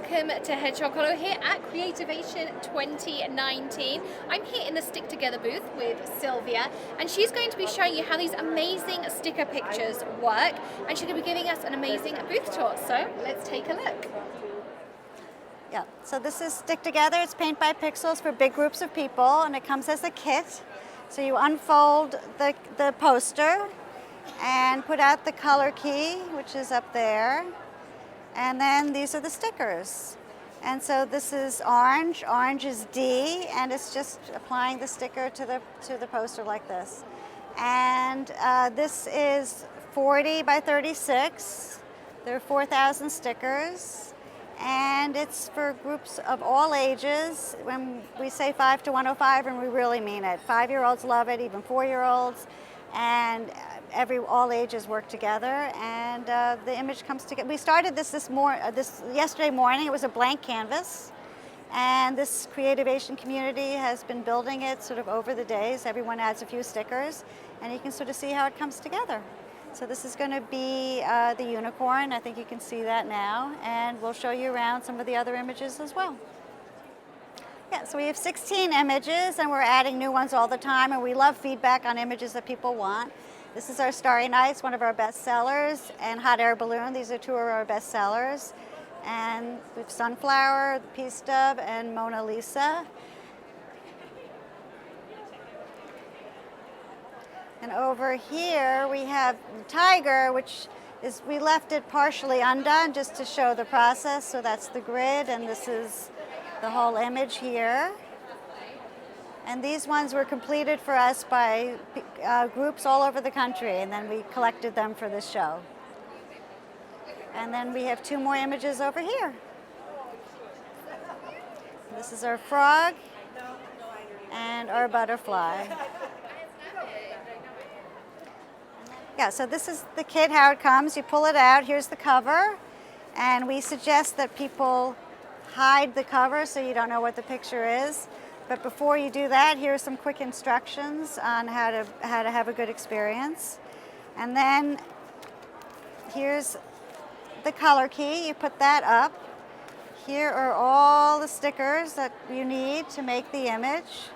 welcome to Hedgehog here at Creativation 2019. I'm here in the Stick Together booth with Sylvia, and she's going to be showing you how these amazing sticker pictures work, and she's going to be giving us an amazing booth tour. So let's take a look. Yeah, so this is Stick Together. It's paint by pixels for big groups of people, and it comes as a kit. So you unfold the poster and put out the color key, which is up there. And then these are the stickers. And so this is orange. Orange is D, and it's just applying the sticker to the poster like this. And this is 40 by 36. There are 4,000 stickers. And it's for groups of all ages. When we say 5 to 105, and we really mean it. 5-year-olds love it, even 4-year-olds. And all ages work together, and the image comes together. We started this yesterday morning. It was a blank canvas, and this Creativation community has been building it sort of over the days. Everyone adds a few stickers, and you can sort of see how it comes together. So this is going to be the unicorn. I think you can see that now, and we'll show you around some of the other images as well. Yeah, so we have 16 images, and we're adding new ones all the time, and we love feedback on images that people want. This is our Starry Nights, one of our best sellers, and Hot Air Balloon. These are two of our best sellers. And we have Sunflower, the Peace Dove, and Mona Lisa. And over here we have the tiger, which is, we left it partially undone just to show the process. So that's the grid, and this is the whole image here. And these ones were completed for us by groups all over the country, and then we collected them for this show. And then we have 2 more images over here. This is our frog and our butterfly. Yeah, so this is the kit, how it comes. You pull it out, here's the cover, and we suggest that people hide the cover so you don't know what the picture is. But before you do that, here are some quick instructions on how to have a good experience. And then here's the color key. You put that up. Here are all the stickers that you need to make the image.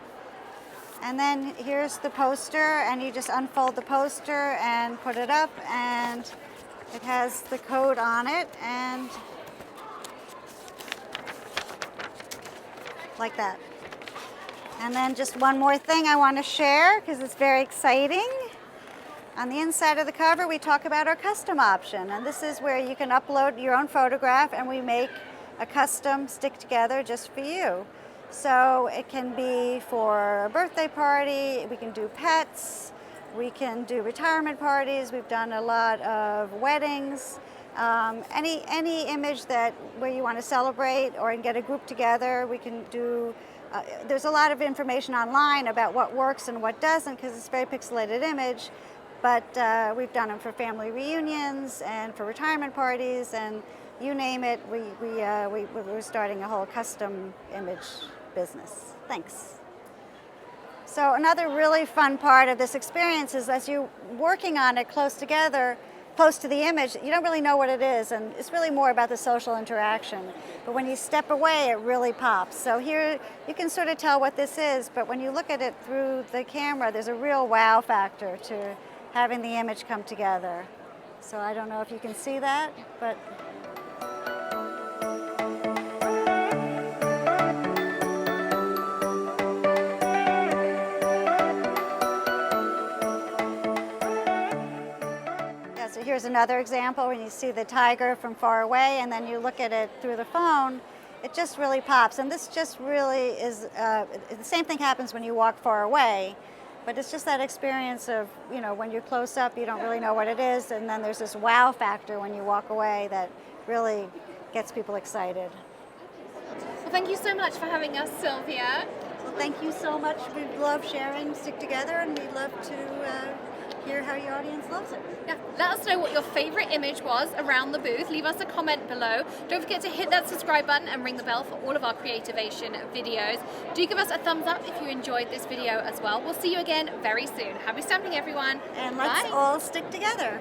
And then here's the poster, and you just unfold the poster and put it up, and it has the code on it, and like that. And then just one more thing I want to share, because it's very exciting. On the inside of the cover, we talk about our custom option. And this is where you can upload your own photograph, and we make a custom stick together just for you. So it can be for a birthday party, we can do pets, we can do retirement parties, we've done a lot of weddings. Any image where you want to celebrate or get a group together, we can do. There's a lot of information online about what works and what doesn't, because it's a very pixelated image, but we've done them for family reunions and for retirement parties, and you name it, we're starting a whole custom image business. Thanks. So another really fun part of this experience is as you're working on it close to the image, you don't really know what it is, and it's really more about the social interaction. But when you step away, it really pops. So here you can sort of tell what this is, but when you look at it through the camera, there's a real wow factor to having the image come together. So I don't know if you can see that, but so here's another example when you see the tiger from far away, and then you look at it through the phone, it just really pops. And this just really is, the same thing happens when you walk far away, but it's just that experience of, when you're close up, you don't really know what it is, and then there's this wow factor when you walk away that really gets people excited. Well, thank you so much for having us, Sylvia. Well, thank you so much. We love sharing Stick Together, and we love to hear how your audience loves it. Yeah, let us know what your favorite image was around the booth. Leave us a comment below. Don't forget to hit that subscribe button and ring the bell for all of our Creativation videos. Do give us a thumbs up if you enjoyed this video as well. We'll see you again very soon. Happy stamping, everyone. And let's all stick together.